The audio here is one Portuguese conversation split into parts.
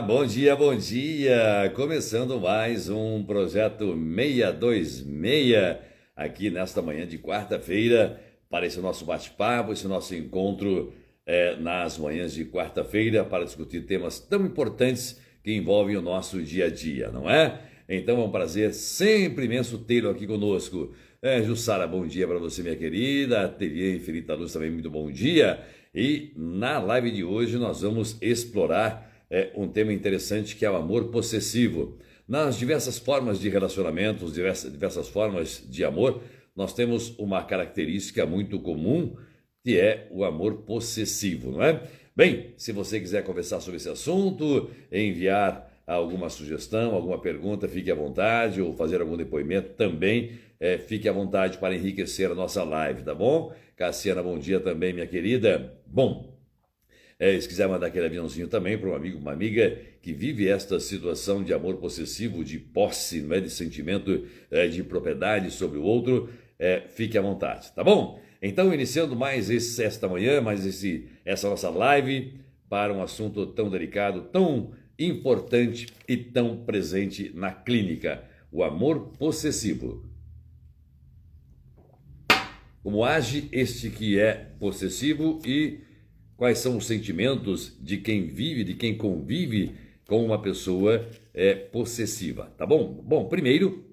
Bom dia, bom dia! Começando mais um projeto 626 aqui nesta manhã de quarta-feira para esse nosso bate-papo, esse nosso encontro nas manhãs de quarta-feira para discutir temas tão importantes que envolvem o nosso dia a dia, não é? Então é um prazer sempre imenso tê-lo aqui conosco. Jussara, bom dia para você, minha querida. Ateliê Infinita Luz também, muito bom dia. E na live de hoje nós vamos explorar um tema interessante que é o amor possessivo. Nas diversas formas de relacionamentos, diversas formas de amor, nós temos uma característica muito comum que é o amor possessivo, não é? Bem, se você quiser conversar sobre esse assunto, enviar alguma sugestão, alguma pergunta, fique à vontade, ou fazer algum depoimento também, fique à vontade para enriquecer a nossa live, tá bom? Cassiana, bom dia também, minha querida. Bom, se quiser mandar aquele aviãozinho também para um amigo, uma amiga que vive esta situação de amor possessivo, de posse, não é, de sentimento de propriedade sobre o outro, fique à vontade, tá bom? Então, iniciando mais esta manhã, essa nossa live para um assunto tão delicado, tão importante e tão presente na clínica, o amor possessivo. Como age este que é possessivo e quais são os sentimentos de quem vive, de quem convive com uma pessoa possessiva, tá bom? Bom, primeiro,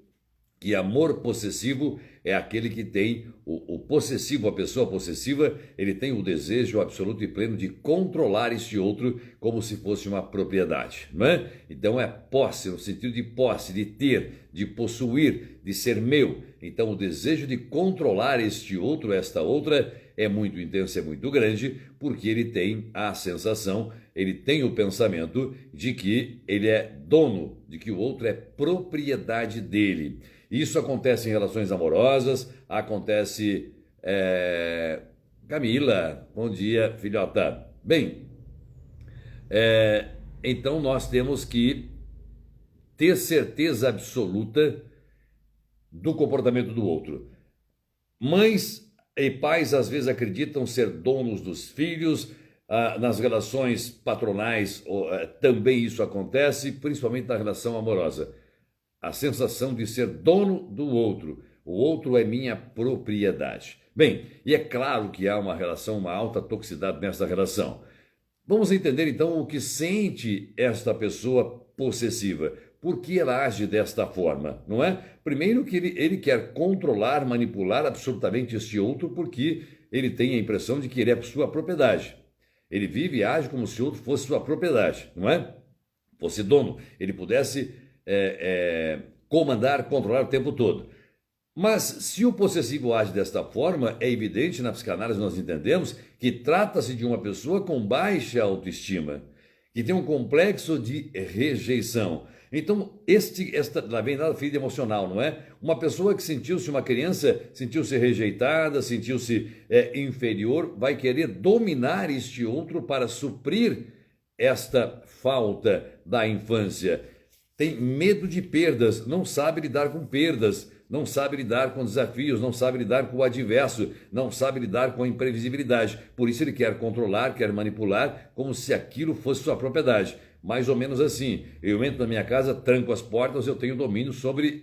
que amor possessivo é aquele que tem o possessivo, a pessoa possessiva, ele tem o desejo absoluto e pleno de controlar este outro como se fosse uma propriedade, não é? Então é posse, no sentido de posse, de ter, de possuir, de ser meu. Então o desejo de controlar este outro, esta outra, é muito intenso, é muito grande, porque ele tem a sensação, ele tem o pensamento de que ele é dono, de que o outro é propriedade dele. Isso acontece em relações amorosas, acontece... Camila, bom dia, filhota. Bem, então nós temos que ter certeza absoluta do comportamento do outro. Mães e pais às vezes acreditam ser donos dos filhos, nas relações patronais também isso acontece, principalmente na relação amorosa. A sensação de ser dono do outro. O outro é minha propriedade. Bem, e é claro que há uma alta toxicidade nessa relação. Vamos entender então o que sente esta pessoa possessiva. Por que ela age desta forma, não é? Primeiro que ele quer controlar, manipular absolutamente este outro porque ele tem a impressão de que ele é sua propriedade. Ele vive e age como se o outro fosse sua propriedade, não é? Fosse dono, ele pudesse comandar, controlar o tempo todo. Mas se o possessivo age desta forma, é evidente, na psicanálise nós entendemos que trata-se de uma pessoa com baixa autoestima, que tem um complexo de rejeição. Então, lá vem da ferida emocional, não é? Uma pessoa que uma criança, sentiu-se rejeitada, sentiu-se inferior, vai querer dominar este outro para suprir esta falta da infância. Tem medo de perdas, não sabe lidar com perdas, não sabe lidar com desafios, não sabe lidar com o adverso, não sabe lidar com a imprevisibilidade. Por isso ele quer controlar, quer manipular, como se aquilo fosse sua propriedade. Mais ou menos assim, eu entro na minha casa, tranco as portas, eu tenho domínio sobre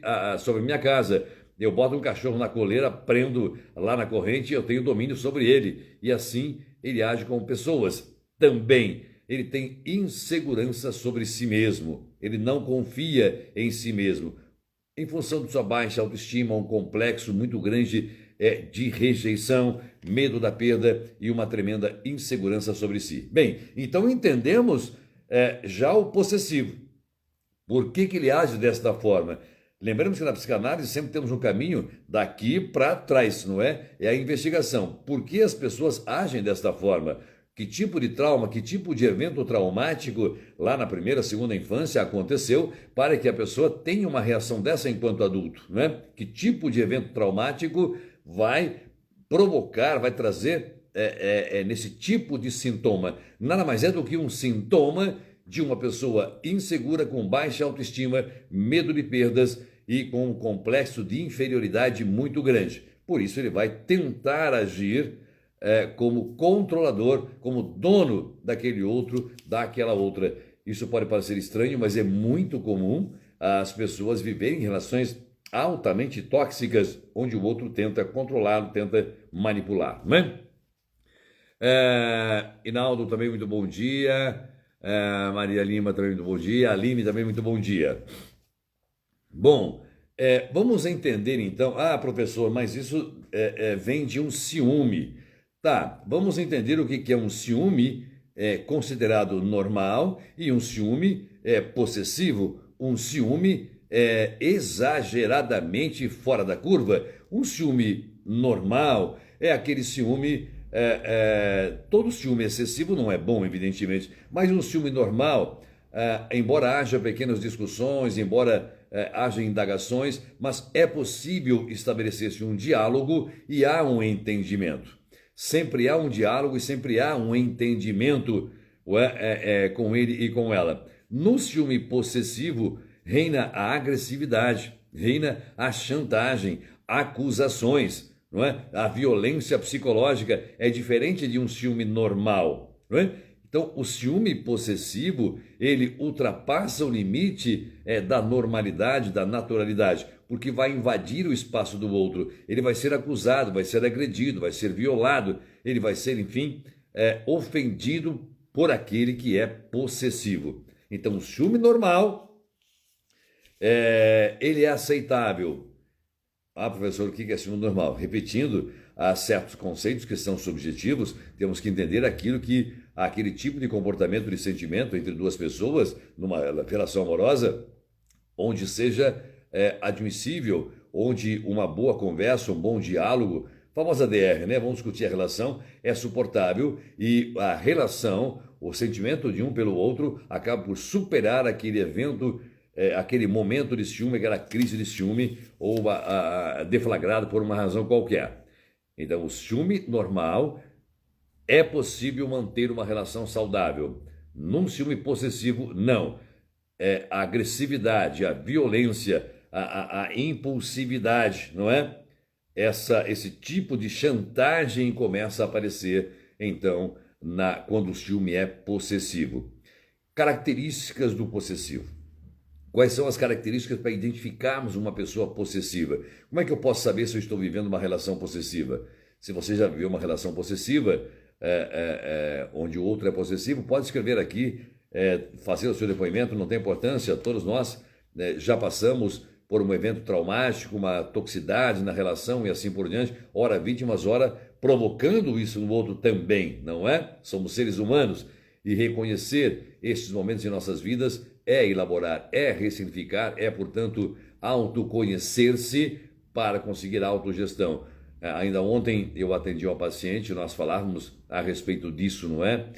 minha casa. Eu boto um cachorro na coleira, prendo lá na corrente, eu tenho domínio sobre ele. E assim ele age com pessoas também. Ele tem insegurança sobre si mesmo, ele não confia em si mesmo. Em função de sua baixa autoestima, um complexo muito grande de rejeição, medo da perda e uma tremenda insegurança sobre si. Bem, então entendemos já o possessivo. Por que ele age desta forma? Lembramos que na psicanálise sempre temos um caminho daqui para trás, não é? É a investigação. Por que as pessoas agem desta forma? Que tipo de trauma, que tipo de evento traumático lá na primeira, segunda infância aconteceu para que a pessoa tenha uma reação dessa enquanto adulto, não é? Que tipo de evento traumático vai provocar, vai trazer nesse tipo de sintoma? Nada mais é do que um sintoma de uma pessoa insegura, com baixa autoestima, medo de perdas e com um complexo de inferioridade muito grande. Por isso ele vai tentar agir como controlador, como dono daquele outro, daquela outra. Isso pode parecer estranho, mas é muito comum as pessoas viverem relações altamente tóxicas, onde o outro tenta controlá-lo, tenta manipular, não é? Inaldo também muito bom dia. Maria Lima também muito bom dia. Aline também muito bom dia. Bom, vamos entender então. Professor, mas isso vem de um ciúme. Tá, vamos entender o que é um ciúme considerado normal e um ciúme possessivo. Um ciúme exageradamente fora da curva. Um ciúme normal é aquele ciúme. Todo ciúme excessivo não é bom, evidentemente, mas um ciúme normal, embora haja pequenas discussões, embora haja indagações, mas é possível estabelecer-se um diálogo e há um entendimento. Sempre há um diálogo e sempre há um entendimento com ele e com ela. No ciúme possessivo reina a agressividade, reina a chantagem, acusações. Não é? A violência psicológica é diferente de um ciúme normal. Não é? Então, o ciúme possessivo, ele ultrapassa o limite da normalidade, da naturalidade, porque vai invadir o espaço do outro. Ele vai ser acusado, vai ser agredido, vai ser violado, ele vai ser, enfim, ofendido por aquele que é possessivo. Então, o ciúme normal, ele é aceitável. Professor, o que é ciúme normal? Repetindo, há certos conceitos que são subjetivos, temos que entender aquele tipo de comportamento, de sentimento entre duas pessoas, numa relação amorosa, onde seja admissível, onde uma boa conversa, um bom diálogo, famosa DR, né? Vamos discutir a relação, é suportável e a relação, o sentimento de um pelo outro, acaba por superar aquele evento, aquele momento de ciúme, aquela crise de ciúme, ou deflagrado por uma razão qualquer. Então, o ciúme normal é possível manter uma relação saudável. Num ciúme possessivo, não. A agressividade, a violência, a impulsividade, não é? Esse tipo de chantagem começa a aparecer, então, quando o ciúme é possessivo. Características do possessivo. Quais são as características para identificarmos uma pessoa possessiva? Como é que eu posso saber se eu estou vivendo uma relação possessiva? Se você já viveu uma relação possessiva, onde o outro é possessivo, pode escrever aqui, fazer o seu depoimento, não tem importância, todos nós já passamos por um evento traumático, uma toxicidade na relação e assim por diante, ora vítimas, ora provocando isso no outro também, não é? Somos seres humanos e reconhecer esses momentos em nossas vidas é elaborar, é ressignificar, portanto, autoconhecer-se para conseguir a autogestão. Ainda ontem eu atendi uma paciente, nós falávamos a respeito disso, não é?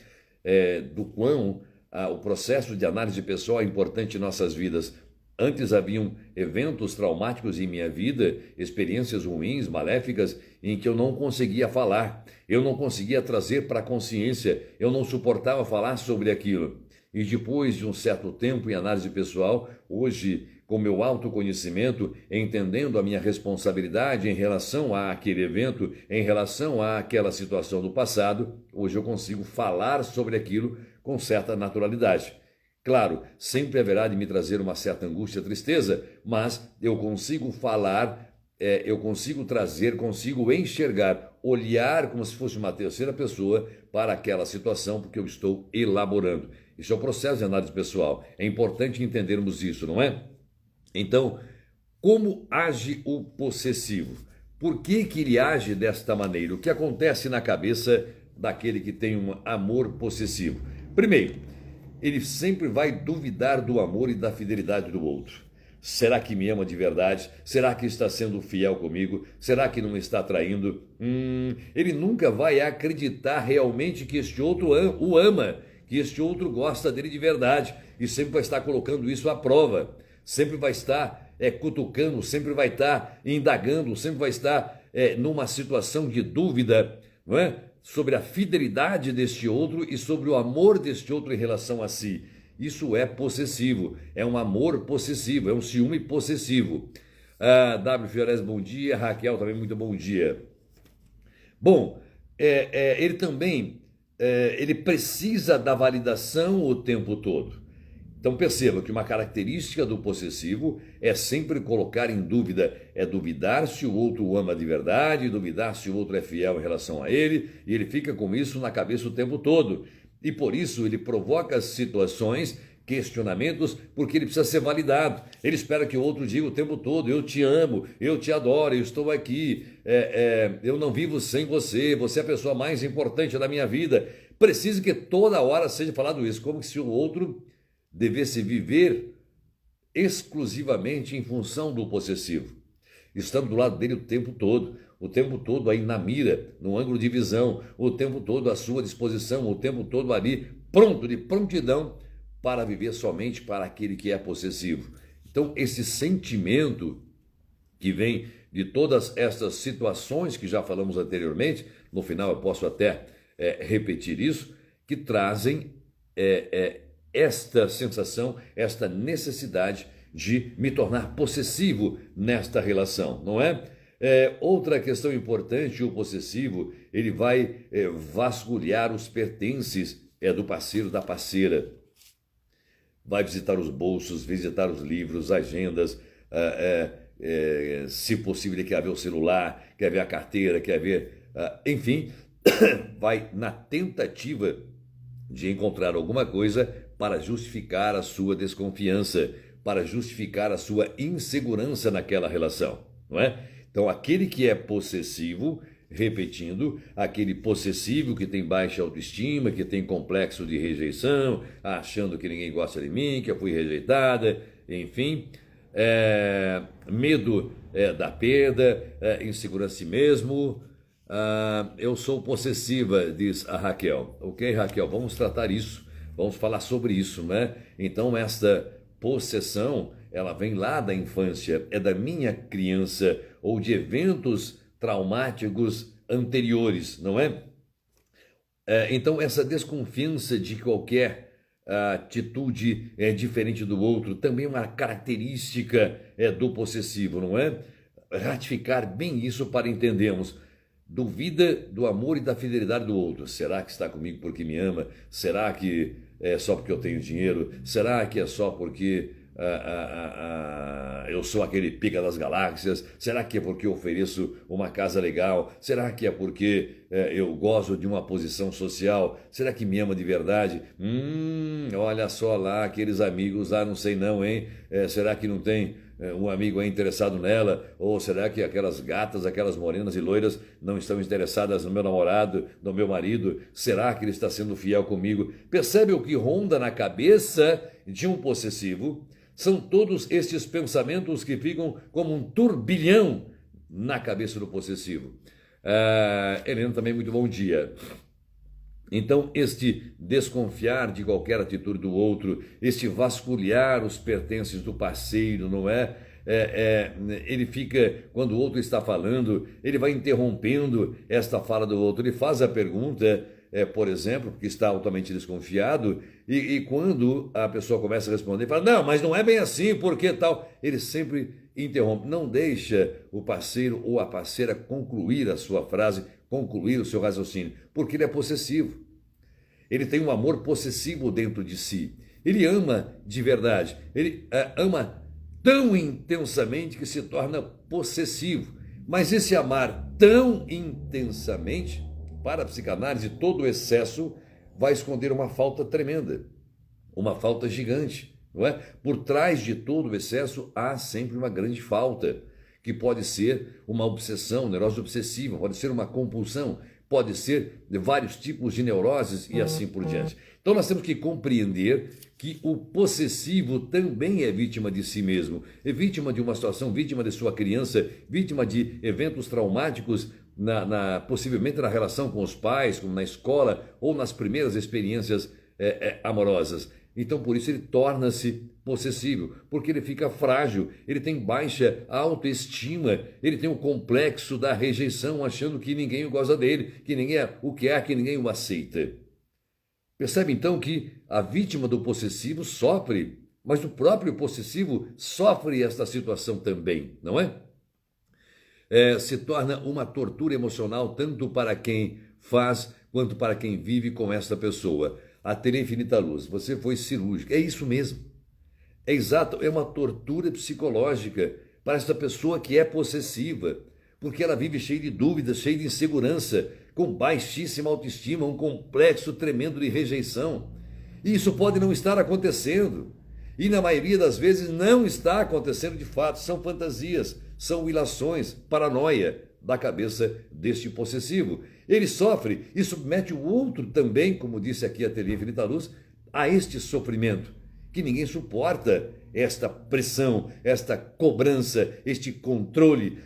Do quão o processo de análise pessoal é importante em nossas vidas. Antes haviam eventos traumáticos em minha vida, experiências ruins, maléficas, em que eu não conseguia falar, eu não conseguia trazer para a consciência, eu não suportava falar sobre aquilo. E depois de um certo tempo em análise pessoal, hoje, com meu autoconhecimento, entendendo a minha responsabilidade em relação àquele evento, em relação àquela situação do passado, hoje eu consigo falar sobre aquilo com certa naturalidade. Claro, sempre haverá de me trazer uma certa angústia, tristeza, mas eu consigo falar, eu consigo trazer, consigo enxergar, olhar como se fosse uma terceira pessoa para aquela situação, porque eu estou elaborando. Isso é o processo de análise pessoal. É importante entendermos isso, não é? Então, como age o possessivo? Por que ele age desta maneira? O que acontece na cabeça daquele que tem um amor possessivo? Primeiro, ele sempre vai duvidar do amor e da fidelidade do outro. Será que me ama de verdade? Será que está sendo fiel comigo? Será que não me está traindo? Ele nunca vai acreditar realmente que este outro o ama, que este outro gosta dele de verdade, e sempre vai estar colocando isso à prova, sempre vai estar cutucando, sempre vai estar indagando, sempre vai estar numa situação de dúvida, não é? Sobre a fidelidade deste outro e sobre o amor deste outro em relação a si. Isso é possessivo, é um amor possessivo, é um ciúme possessivo. W. Fiores, bom dia. Raquel, também muito bom dia. Bom, ele também ele precisa da validação o tempo todo. Então perceba que uma característica do possessivo é sempre colocar em dúvida, é duvidar se o outro o ama de verdade, duvidar se o outro é fiel em relação a ele, e ele fica com isso na cabeça o tempo todo. E por isso ele provoca situações, questionamentos, porque ele precisa ser validado. Ele espera que o outro diga o tempo todo: eu te amo, eu te adoro, eu estou aqui, eu não vivo sem você, você é a pessoa mais importante da minha vida. Precisa que toda hora seja falado isso, como se o outro devesse viver exclusivamente em função do possessivo, estando do lado dele o tempo todo aí na mira, no ângulo de visão, o tempo todo à sua disposição, o tempo todo ali, pronto, de prontidão para viver somente para aquele que é possessivo. Então, esse sentimento que vem de todas estas situações que já falamos anteriormente, no final eu posso até repetir isso, que trazem esta sensação, esta necessidade de me tornar possessivo nesta relação, não é? Outra questão importante: o possessivo, ele vai vasculhar os pertences do parceiro, da parceira. Vai visitar os bolsos, visitar os livros, agendas, se possível ele quer ver o celular, quer ver a carteira, quer ver, enfim, vai na tentativa de encontrar alguma coisa para justificar a sua desconfiança, para justificar a sua insegurança naquela relação, não é? Então, aquele que é possessivo, repetindo, aquele possessivo que tem baixa autoestima, que tem complexo de rejeição, achando que ninguém gosta de mim, que eu fui rejeitada, enfim, medo da perda, insegurança em si mesmo. Eu sou possessiva, diz a Raquel. Ok, Raquel, vamos tratar isso. Vamos falar sobre isso, né? Então, esta possessão, ela vem lá da infância, é da minha criança, ou de eventos traumáticos anteriores, não é? Então, essa desconfiança de qualquer atitude diferente do outro, também é uma característica do possessivo, não é? Ratificar bem isso para entendermos. Duvida do amor e da fidelidade do outro. Será que está comigo porque me ama? Será que é só porque eu tenho dinheiro? Será que é só porque eu sou aquele pica das galáxias? Será que é porque eu ofereço uma casa legal? Será que é porque eu gosto de uma posição social? Será que me ama de verdade? Olha só lá, aqueles amigos lá, não sei não, hein? Será que não tem um amigo é interessado nela? Ou será que aquelas gatas, aquelas morenas e loiras não estão interessadas no meu namorado, no meu marido? Será que ele está sendo fiel comigo? Percebe o que ronda na cabeça de um possessivo? São todos estes pensamentos que ficam como um turbilhão na cabeça do possessivo. Helena, também muito bom dia. Então, este desconfiar de qualquer atitude do outro, este vasculhar os pertences do parceiro, não é? Ele fica, quando o outro está falando, ele vai interrompendo esta fala do outro, ele faz a pergunta, por exemplo, porque está altamente desconfiado, e quando a pessoa começa a responder, ele fala: não, mas não é bem assim, por que tal? Ele sempre interrompe, não deixa o parceiro ou a parceira concluir a sua frase, concluir o seu raciocínio, porque ele é possessivo. Ele tem um amor possessivo dentro de si. Ele ama de verdade. Ele ama tão intensamente que se torna possessivo. Mas esse amar tão intensamente, para a psicanálise, todo o excesso vai esconder uma falta tremenda, uma falta gigante, não é? Por trás de todo o excesso há sempre uma grande falta, que pode ser uma obsessão, neurose obsessiva, pode ser uma compulsão, pode ser de vários tipos de neuroses e assim por diante. Então nós temos que compreender que o possessivo também é vítima de si mesmo, é vítima de uma situação, vítima de sua criança, vítima de eventos traumáticos, possivelmente na relação com os pais, como na escola ou nas primeiras experiências amorosas. Então, por isso, ele torna-se possessivo, porque ele fica frágil, ele tem baixa autoestima, ele tem o complexo da rejeição, achando que ninguém gosta dele, que ninguém o quer, que ninguém o aceita. Percebe, então, que a vítima do possessivo sofre, mas o próprio possessivo sofre esta situação também, não é? Se torna uma tortura emocional tanto para quem faz quanto para quem vive com esta pessoa. A ter infinita luz. Você foi cirúrgico. É isso mesmo. É exato, é uma tortura psicológica para essa pessoa que é possessiva, porque ela vive cheia de dúvidas, cheia de insegurança, com baixíssima autoestima, um complexo tremendo de rejeição. E isso pode não estar acontecendo. E na maioria das vezes não está acontecendo de fato, são fantasias, são ilações, paranoia da cabeça deste possessivo. Ele sofre e submete o outro também, como disse aqui a Ateliê Infinita Luz, a este sofrimento, que ninguém suporta esta pressão, esta cobrança, este controle,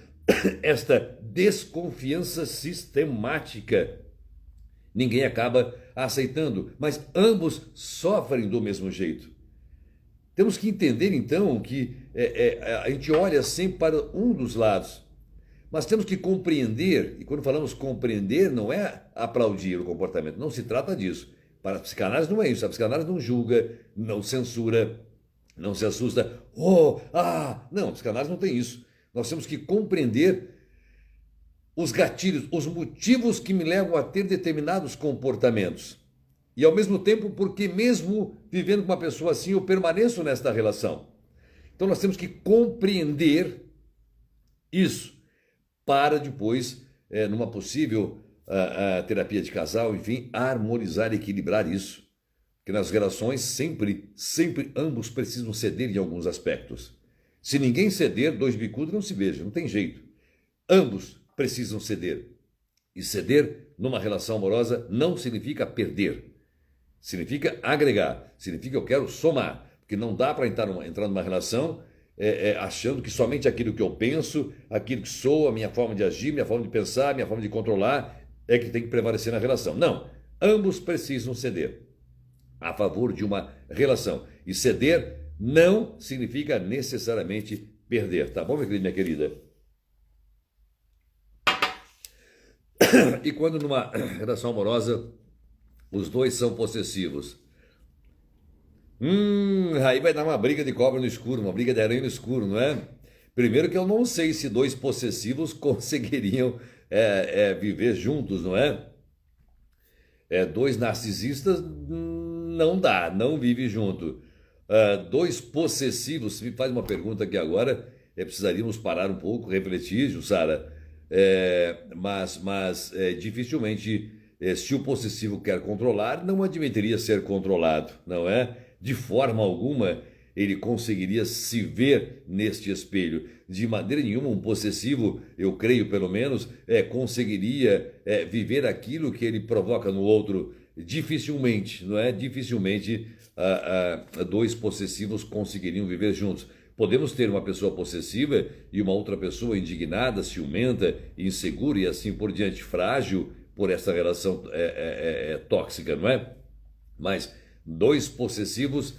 esta desconfiança sistemática. Ninguém acaba aceitando, mas ambos sofrem do mesmo jeito. Temos que entender então que a gente olha sempre para um dos lados, mas temos que compreender, e quando falamos compreender, não é aplaudir o comportamento, não se trata disso. Para a psicanálise não é isso, a psicanálise não julga, não censura, não se assusta, não, a psicanálise não tem isso. Nós temos que compreender os gatilhos, os motivos que me levam a ter determinados comportamentos. E ao mesmo tempo, porque mesmo vivendo com uma pessoa assim, eu permaneço nesta relação. Então nós temos que compreender isso para depois, numa possível terapia de casal, enfim, harmonizar e equilibrar isso. Porque nas relações sempre ambos precisam ceder em alguns aspectos. Se ninguém ceder, dois bicudos não se beijam, não tem jeito. Ambos precisam ceder. E ceder numa relação amorosa não significa perder. Significa agregar, significa eu quero somar, porque não dá para entrar numa relação achando que somente aquilo que eu penso, aquilo que sou, a minha forma de agir, minha forma de pensar, minha forma de controlar é que tem que prevalecer na relação. Não, ambos precisam ceder a favor de uma relação. E ceder não significa necessariamente perder, tá bom, minha querida? E quando numa relação amorosa os dois são possessivos. Aí vai dar uma briga de cobra no escuro, uma briga de aranha no escuro, não é? Primeiro que eu não sei se dois possessivos conseguiriam viver juntos, não é? Dois narcisistas não dá, não vive junto. Dois possessivos, se me faz uma pergunta aqui agora, precisaríamos parar um pouco, refletir, Jussara, mas dificilmente... se o possessivo quer controlar, não admitiria ser controlado, não é? De forma alguma ele conseguiria se ver neste espelho. De maneira nenhuma um possessivo, eu creio pelo menos, conseguiria viver aquilo que ele provoca no outro. Dificilmente, não é? Dificilmente dois possessivos conseguiriam viver juntos. Podemos ter uma pessoa possessiva e uma outra pessoa indignada, ciumenta, insegura e assim por diante, frágil, por essa relação tóxica, não é? Mas dois possessivos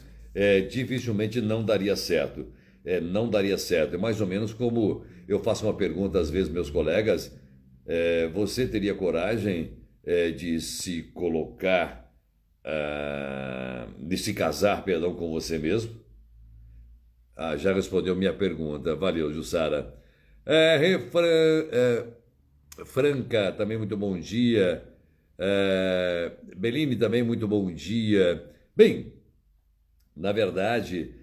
dificilmente não daria certo. Não daria certo. É mais ou menos como eu faço uma pergunta às vezes meus colegas, você teria coragem de se colocar, de se casar, perdão, com você mesmo? Já respondeu minha pergunta. Valeu, Jussara. Franca, também muito bom dia. Beline, também muito bom dia. Bem, na verdade,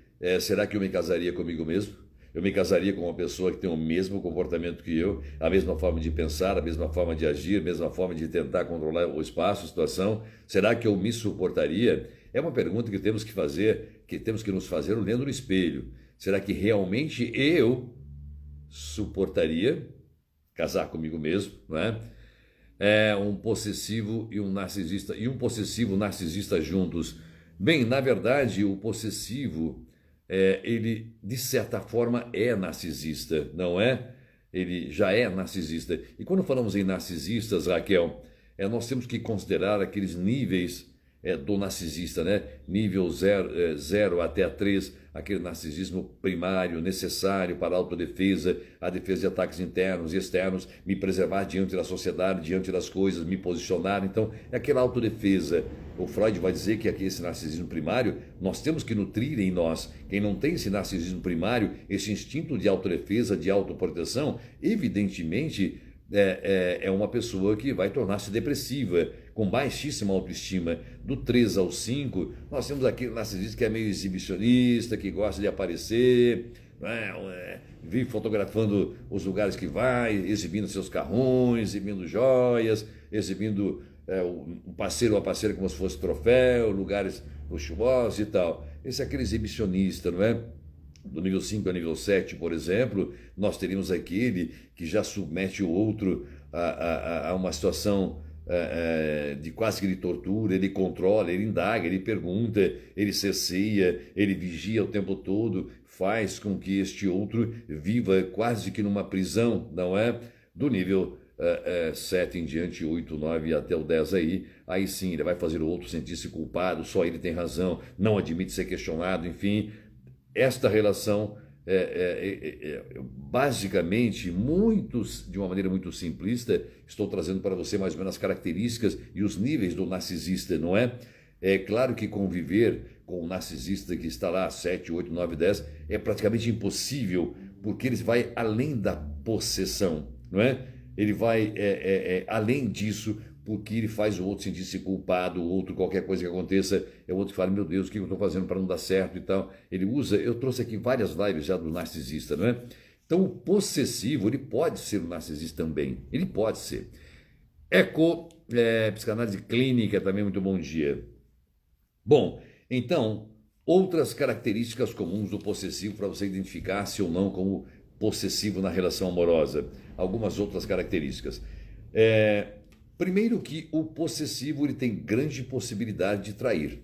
será que eu me casaria comigo mesmo? Eu me casaria com uma pessoa que tem o mesmo comportamento que eu, a mesma forma de pensar, a mesma forma de agir, a mesma forma de tentar controlar o espaço, a situação? Será que eu me suportaria? É uma pergunta que temos que fazer, que temos que nos fazer olhando no espelho. Será que realmente eu suportaria casar comigo mesmo, não é? Um possessivo e um narcisista, e um possessivo narcisista juntos. Bem, na verdade, o possessivo, ele, de certa forma, é narcisista, não é? Ele já é narcisista. E quando falamos em narcisistas, Raquel, nós temos que considerar aqueles níveis do narcisista, né? Nível 0 até 3, aquele narcisismo primário, necessário para a autodefesa, a defesa de ataques internos e externos, me preservar diante da sociedade, diante das coisas, me posicionar. Então, é aquela autodefesa. O Freud vai dizer que aqui esse narcisismo primário, nós temos que nutrir em nós. Quem não tem esse narcisismo primário, esse instinto de autodefesa, de autoproteção, evidentemente é uma pessoa que vai tornar-se depressiva, com baixíssima autoestima. Do 3 ao 5, nós temos aquele narcisista que é meio exibicionista, que gosta de aparecer, vive fotografando os lugares que vai, exibindo seus carrões, exibindo joias, exibindo o parceiro ou a parceira como se fosse troféu, lugares luxuosos e tal. Esse é aquele exibicionista, não é? Do nível 5 ao nível 7, por exemplo, nós teríamos aquele que já submete o outro a uma situação de quase que de tortura, ele controla, ele indaga, ele pergunta, ele cerceia, ele vigia o tempo todo, faz com que este outro viva quase que numa prisão, não é? Do nível 7 em diante, 8, 9 até o 10 aí sim, ele vai fazer o outro sentir-se culpado, só ele tem razão, não admite ser questionado, enfim. Esta relação, basicamente, de uma maneira muito simplista, estou trazendo para você mais ou menos as características e os níveis do narcisista, não é? É claro que conviver com o narcisista que está lá 7, 8, 9, 10 é praticamente impossível, porque ele vai além da possessão, não é? Ele vai além disso, porque ele faz o outro sentir-se culpado, o outro, qualquer coisa que aconteça, é o outro que fala, meu Deus, o que eu estou fazendo para não dar certo e tal. Ele usa, eu trouxe aqui várias lives já do narcisista, não é? Então o possessivo, ele pode ser um narcisista também, ele pode ser. Psicanálise clínica também, muito bom dia. Bom, então, outras características comuns do possessivo para você identificar se ou não como possessivo na relação amorosa. Algumas outras características. Primeiro que o possessivo ele tem grande possibilidade de trair.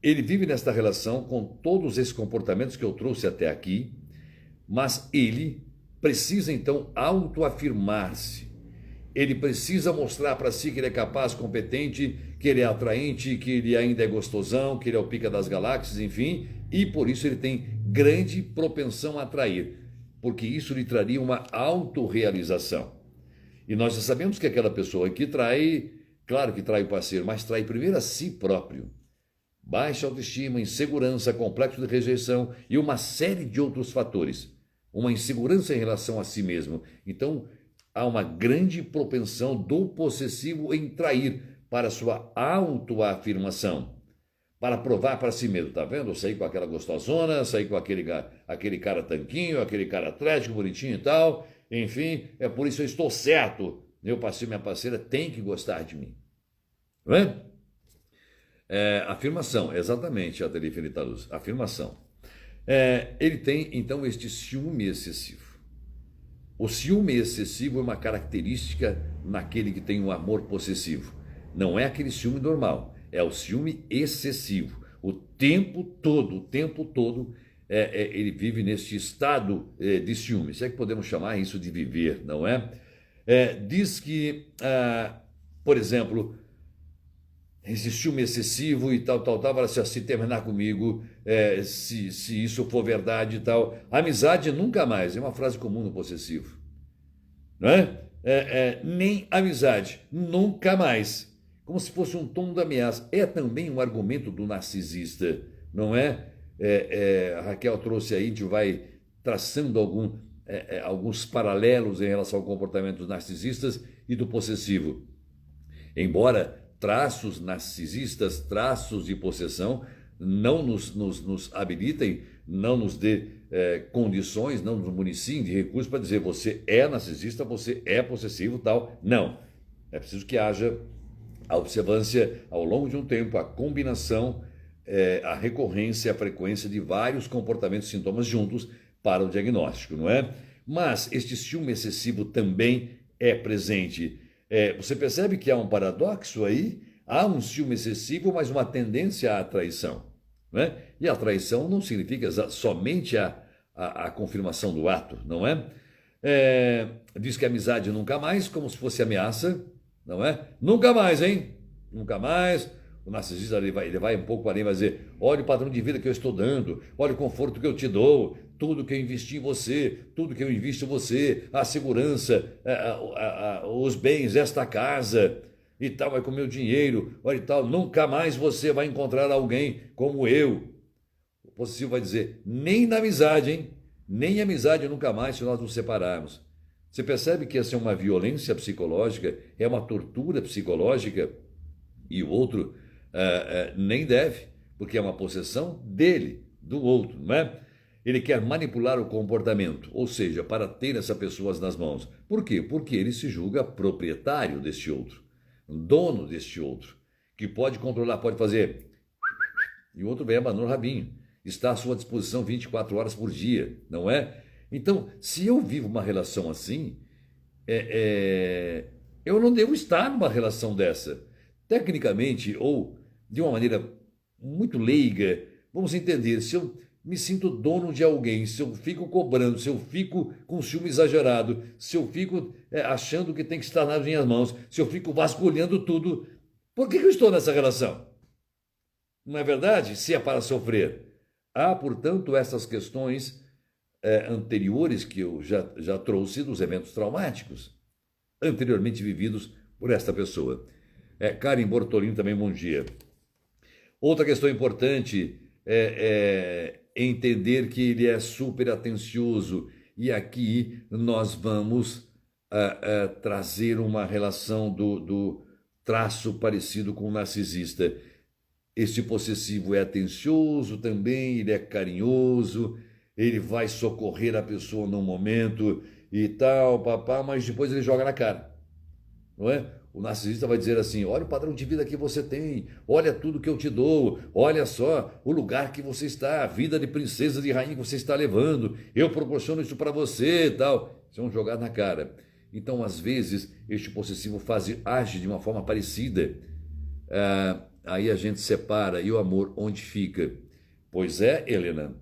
Ele vive nesta relação com todos esses comportamentos que eu trouxe até aqui, mas ele precisa então autoafirmar-se. Ele precisa mostrar para si que ele é capaz, competente, que ele é atraente, que ele ainda é gostosão, que ele é o pica das galáxias, enfim, e por isso ele tem grande propensão a atrair, porque isso lhe traria uma autorrealização. E nós já sabemos que aquela pessoa que trai, claro que trai o parceiro, mas trai primeiro a si próprio. Baixa autoestima, insegurança, complexo de rejeição e uma série de outros fatores. Uma insegurança em relação a si mesmo. Então, há uma grande propensão do possessivo em trair para sua autoafirmação. Para provar para si mesmo, tá vendo? Eu saí com aquela gostosona, saí com aquele cara tanquinho, aquele cara atlético, bonitinho e tal. Enfim, é por isso que eu estou certo. Meu parceiro, minha parceira tem que gostar de mim. Não é? Afirmação, exatamente, Ateli Finita Luz. Afirmação. Ele tem, então, este ciúme excessivo. O ciúme excessivo é uma característica naquele que tem um amor possessivo. Não é aquele ciúme normal, é o ciúme excessivo. O tempo todo, ele vive neste estado de ciúme. Se é que podemos chamar isso de viver, não é? Diz que, por exemplo, esse ciúme excessivo e tal, fala assim, se terminar comigo, se isso for verdade e tal, amizade nunca mais, é uma frase comum no possessivo, não é? Nem amizade, nunca mais, como se fosse um tom de ameaça. É também um argumento do narcisista, não é? A Raquel trouxe aí, a gente vai traçando alguns paralelos em relação ao comportamento dos narcisistas e do possessivo. Embora traços narcisistas, traços de possessão, não nos habilitem, não nos dê condições, não nos municiem de recursos para dizer você é narcisista, você é possessivo, tal. Não. É preciso que haja a observância ao longo de um tempo, a combinação, a recorrência, a frequência de vários comportamentos e sintomas juntos para o diagnóstico, não é? Mas este ciúme excessivo também é presente. Você percebe que há um paradoxo aí? Há um ciúme excessivo, mas uma tendência à traição, não é? E a traição não significa somente a confirmação do ato, não é? Diz que a amizade nunca mais, como se fosse ameaça, não é? Nunca mais, hein? Nunca mais. O narcisista ele vai um pouco além, vai dizer, olha o padrão de vida que eu estou dando, olha o conforto que eu te dou, tudo que eu investi em você, tudo que eu invisto em você, a segurança, os bens, esta casa e tal, vai com o meu dinheiro, olha e tal, nunca mais você vai encontrar alguém como eu. O possessivo vai dizer, nem na amizade, hein? Nem amizade nunca mais se nós nos separarmos. Você percebe que essa é uma violência psicológica, é uma tortura psicológica, e o outro nem deve, porque é uma possessão dele, do outro, não é? Ele quer manipular o comportamento, ou seja, para ter essa pessoa nas mãos. Por quê? Porque ele se julga proprietário deste outro, dono deste outro, que pode controlar, pode fazer. E o outro vem abandonar o rabinho. Está à sua disposição 24 horas por dia, não é? Então, se eu vivo uma relação assim, eu não devo estar numa relação dessa. Tecnicamente, ou de uma maneira muito leiga, vamos entender, se eu me sinto dono de alguém, se eu fico cobrando, se eu fico com ciúme exagerado, se eu fico achando que tem que estar nas minhas mãos, se eu fico vasculhando tudo, por que eu estou nessa relação? Não é verdade? Se é para sofrer. Há, portanto, essas questões anteriores que eu já trouxe dos eventos traumáticos, anteriormente vividos por esta pessoa. Karen Bortolini também, bom dia. Outra questão importante é entender que ele é super atencioso, e aqui nós vamos trazer uma relação do traço parecido com o narcisista. Este possessivo é atencioso também, ele é carinhoso, ele vai socorrer a pessoa num momento e tal, papá, mas depois ele joga na cara, não é? O narcisista vai dizer assim: olha o padrão de vida que você tem, olha tudo que eu te dou, olha só o lugar que você está, a vida de princesa, de rainha que você está levando, eu proporciono isso para você e tal. Isso é um jogar na cara. Então, às vezes, este possessivo age de uma forma parecida. Aí a gente separa, e o amor onde fica? Pois é, Helena,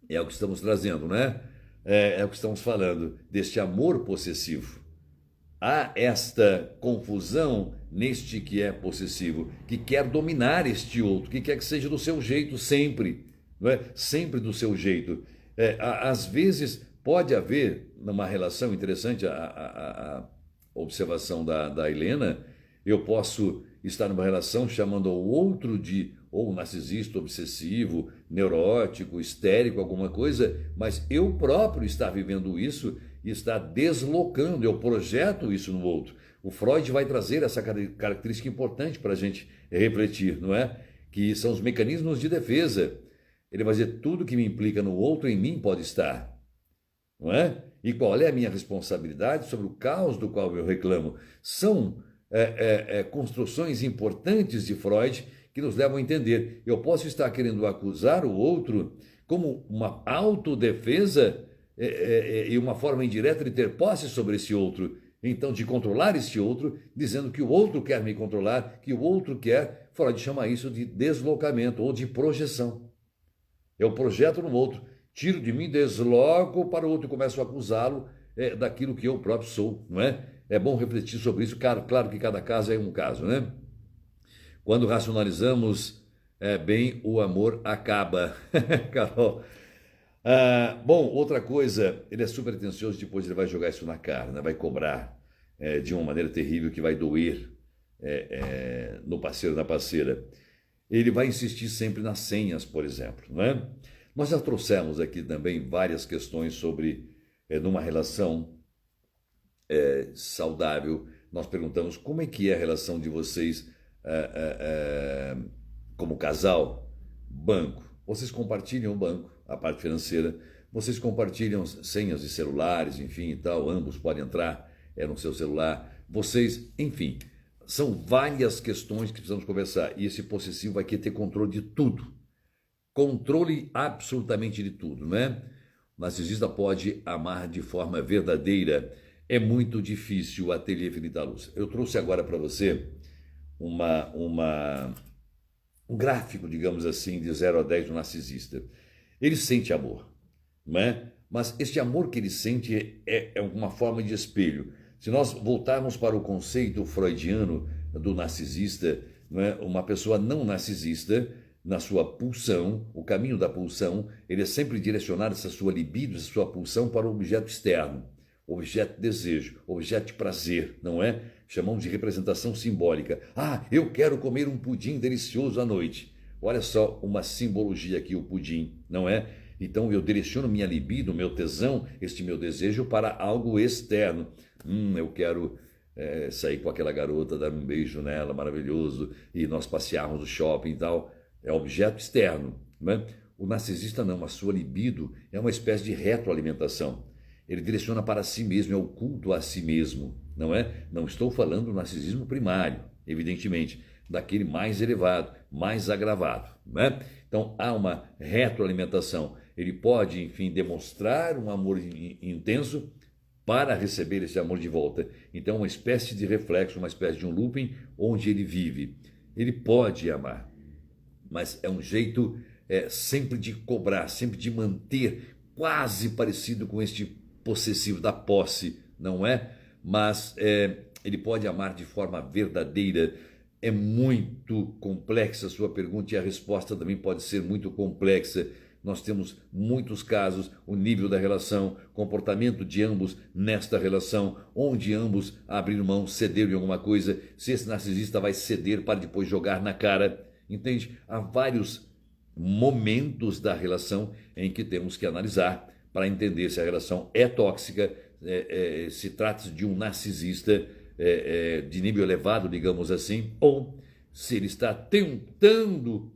é o que estamos trazendo, né? É o que estamos falando, deste amor possessivo. Há esta confusão neste que é possessivo, que quer dominar este outro, que quer que seja do seu jeito sempre, não é? Sempre do seu jeito. Às vezes pode haver, numa relação interessante, a observação da Helena, eu posso estar numa relação chamando o outro de ou narcisista, obsessivo, neurótico, histérico, alguma coisa, mas eu próprio estar vivendo isso e está deslocando, eu projeto isso no outro. O Freud vai trazer essa característica importante para a gente refletir, não é? Que são os mecanismos de defesa. Ele vai dizer: tudo que me implica no outro, em mim pode estar, não é? E qual é a minha responsabilidade sobre o caos do qual eu reclamo? São construções importantes de Freud que nos levam a entender. Eu posso estar querendo acusar o outro como uma autodefesa e uma forma indireta de ter posse sobre esse outro, então de controlar esse outro, dizendo que o outro quer me controlar, que o outro quer. Freud chama isso de deslocamento ou de projeção. Eu projeto no outro, tiro de mim, desloco para o outro e começo a acusá-lo daquilo que eu próprio sou, não é? É bom refletir sobre isso, claro que cada caso é um caso, né? Quando racionalizamos bem, o amor acaba. Carol. Bom, outra coisa, ele é super atencioso, depois ele vai jogar isso na cara, né? Vai cobrar de uma maneira terrível que vai doer no parceiro, na parceira. Ele vai insistir sempre nas senhas, por exemplo, não é? Nós já trouxemos aqui também várias questões sobre numa relação saudável. Nós perguntamos como é que é a relação de vocês como casal. Banco. Vocês compartilham o banco, a parte financeira. Vocês compartilham senhas de celulares, enfim e tal. Ambos podem entrar no seu celular. Vocês, enfim, são várias questões que precisamos conversar. E esse possessivo vai querer ter controle de tudo. Controle absolutamente de tudo, não é? O narcisista pode amar de forma verdadeira. É muito difícil até ele infinita luz. Eu trouxe agora para você um gráfico, digamos assim, de 0 a 10 do narcisista. Ele sente amor, não é? Mas este amor que ele sente é uma forma de espelho. Se nós voltarmos para o conceito freudiano do narcisista, não é? Uma pessoa não narcisista, na sua pulsão, o caminho da pulsão, ele é sempre direcionado, essa sua libido, essa sua pulsão, para o objeto externo, objeto de desejo, objeto de prazer, não é? Chamamos de representação simbólica. Eu quero comer um pudim delicioso à noite. Olha só uma simbologia aqui, o pudim, não é? Então eu direciono minha libido, meu tesão, este meu desejo para algo externo. Eu quero sair com aquela garota, dar um beijo nela, maravilhoso, e nós passearmos no shopping e tal. É objeto externo, né? O narcisista não, a sua libido é uma espécie de retroalimentação. Ele direciona para si mesmo, é o culto a si mesmo, não é? Não estou falando do narcisismo primário, evidentemente, daquele mais elevado, mais agravado, né? Então há uma retroalimentação. Ele pode, enfim, demonstrar um amor intenso para receber esse amor de volta. Então, uma espécie de reflexo, uma espécie de um looping onde ele vive. Ele pode amar, mas é um jeito sempre de cobrar, sempre de manter, quase parecido com este possessivo da posse, não é? Mas ele pode amar de forma verdadeira. É muito complexa a sua pergunta e a resposta também pode ser muito complexa. Nós temos muitos casos, o nível da relação, comportamento de ambos nesta relação, onde ambos abriram mão, cederam em alguma coisa, se esse narcisista vai ceder para depois jogar na cara, entende? Há vários momentos da relação em que temos que analisar para entender se a relação é tóxica, se trata de um narcisista de nível elevado, digamos assim, ou se ele está tentando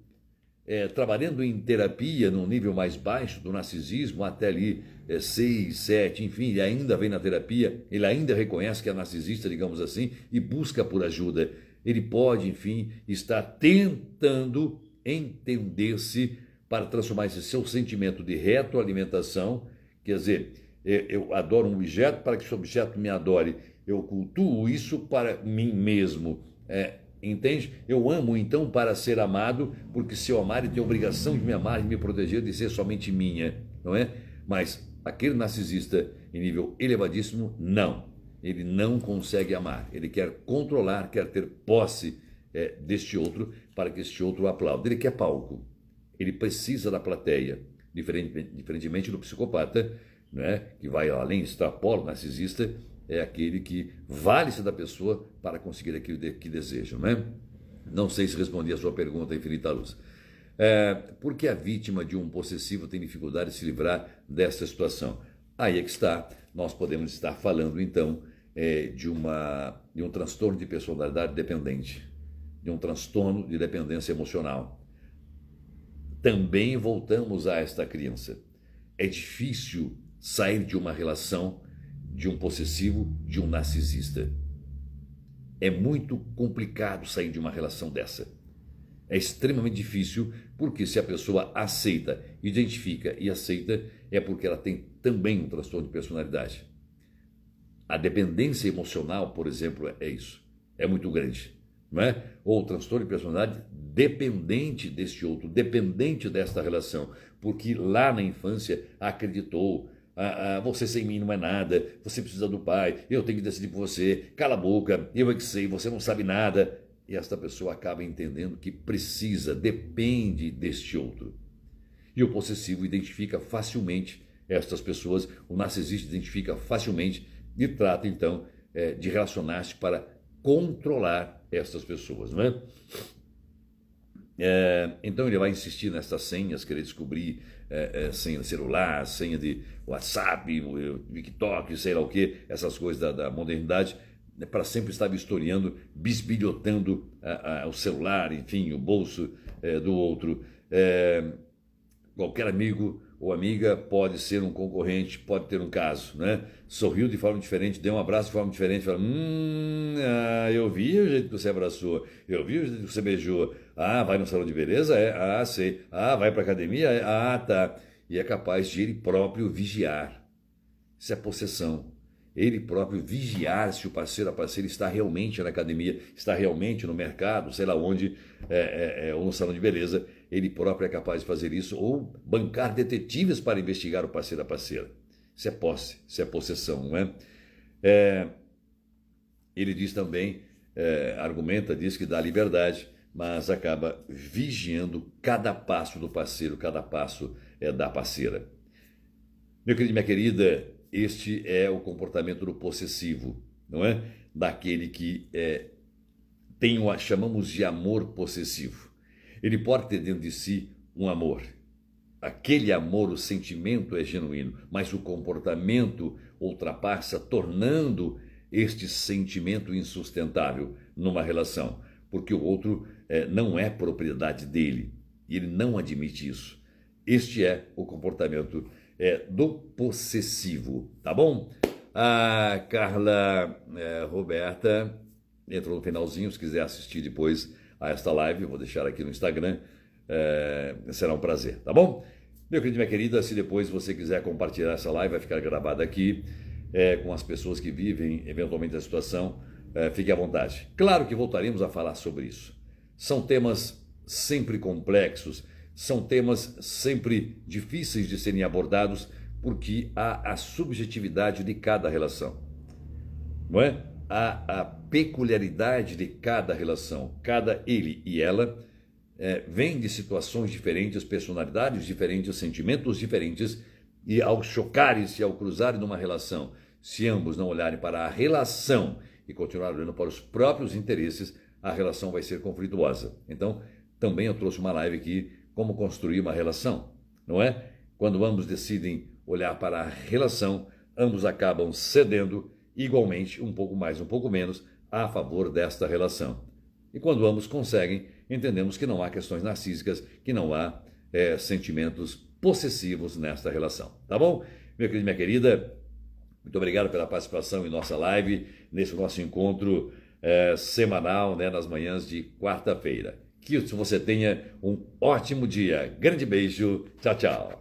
trabalhando em terapia num nível mais baixo do narcisismo, até ali 6, 7, enfim, ele ainda vem na terapia, ele ainda reconhece que é narcisista, digamos assim, e busca por ajuda. Ele pode, enfim, estar tentando entender-se para transformar esse seu sentimento de retroalimentação, quer dizer, eu adoro um objeto para que esse objeto me adore, eu cultuo isso para mim mesmo, entende? Eu amo então para ser amado, porque se eu amar, ele tem a obrigação de me amar, de me proteger, de ser somente minha, não é? Mas aquele narcisista em nível elevadíssimo, não. Ele não consegue amar, ele quer controlar, quer ter posse deste outro, para que este outro o aplaude. Ele quer palco, ele precisa da plateia, diferentemente do psicopata, né, que vai além, extrapola o narcisista, é aquele que vale-se da pessoa para conseguir aquilo que deseja, né? Não sei se respondi a sua pergunta, Infinita Luz. Por que a vítima de um possessivo tem dificuldade de se livrar dessa situação? Aí é que está, nós podemos estar falando então de um transtorno de personalidade dependente, de um transtorno de dependência emocional. Também voltamos a esta criança. É difícil sair de uma relação de um possessivo, de um narcisista. É muito complicado sair de uma relação dessa. É extremamente difícil, porque se a pessoa aceita, identifica e aceita, é porque ela tem também um transtorno de personalidade. A dependência emocional, por exemplo, é isso. É muito grande, não é? Ou o transtorno de personalidade dependente deste outro, dependente desta relação, porque lá na infância acreditou, você sem mim não é nada, você precisa do pai, eu tenho que decidir por você, cala a boca, eu é que sei, você não sabe nada. E esta pessoa acaba entendendo que precisa, depende deste outro. E o possessivo identifica facilmente estas pessoas, o narcisista identifica facilmente e trata então de relacionar-se para controlar estas pessoas, não é? Então ele vai insistir nessas senhas, querer descobrir senha de celular, senha de WhatsApp, TikTok, sei lá o que, essas coisas da modernidade, para sempre estar vistoriando, bisbilhotando o celular, enfim, o bolso do outro. Qualquer amigo ou amiga pode ser um concorrente, pode ter um caso, né? Sorriu de forma diferente, deu um abraço de forma diferente, fala, eu vi o jeito que você abraçou, eu vi o jeito que você beijou, vai no salão de beleza? Sei, vai para academia? Tá. E é capaz de ele próprio vigiar. Isso é possessão. Ele próprio vigiar se o parceiro, a parceira está realmente na academia, está realmente no mercado, sei lá onde, ou no salão de beleza. Ele próprio é capaz de fazer isso, ou bancar detetives para investigar o parceiro, a parceira. Isso é posse, isso é possessão, não é? Ele diz também, diz que dá liberdade, mas acaba vigiando cada passo do parceiro, cada passo da parceira. Meu querido, minha querida, este é o comportamento do possessivo, não é? Daquele que chamamos de amor possessivo. Ele pode ter dentro de si um amor, aquele amor, o sentimento é genuíno, mas o comportamento ultrapassa, tornando este sentimento insustentável numa relação, porque o outro não é propriedade dele, e ele não admite isso. Este é o comportamento do possessivo, tá bom? A Carla Roberta entrou no finalzinho, se quiser assistir depois a esta live, eu vou deixar aqui no Instagram, será um prazer, tá bom? Meu querido e minha querida, se depois você quiser compartilhar essa live, vai ficar gravada aqui com as pessoas que vivem eventualmente a situação, fique à vontade. Claro que voltaremos a falar sobre isso. São temas sempre complexos, são temas sempre difíceis de serem abordados, porque há a subjetividade de cada relação, não é? Há a peculiaridade de cada relação, cada ele e ela vem de situações diferentes, personalidades diferentes, sentimentos diferentes, e ao chocarem-se, ao cruzarem numa relação, se ambos não olharem para a relação e continuarem olhando para os próprios interesses, a relação vai ser conflituosa. Então, também eu trouxe uma live aqui, como construir uma relação, não é? Quando ambos decidem olhar para a relação, ambos acabam cedendo igualmente, um pouco mais, um pouco menos, a favor desta relação. E quando ambos conseguem, entendemos que não há questões narcísicas, que não há sentimentos possessivos nesta relação. Tá bom? Meu querido e minha querida, muito obrigado pela participação em nossa live, nesse nosso encontro semanal, né, nas manhãs de quarta-feira. Que você tenha um ótimo dia. Grande beijo. Tchau, tchau.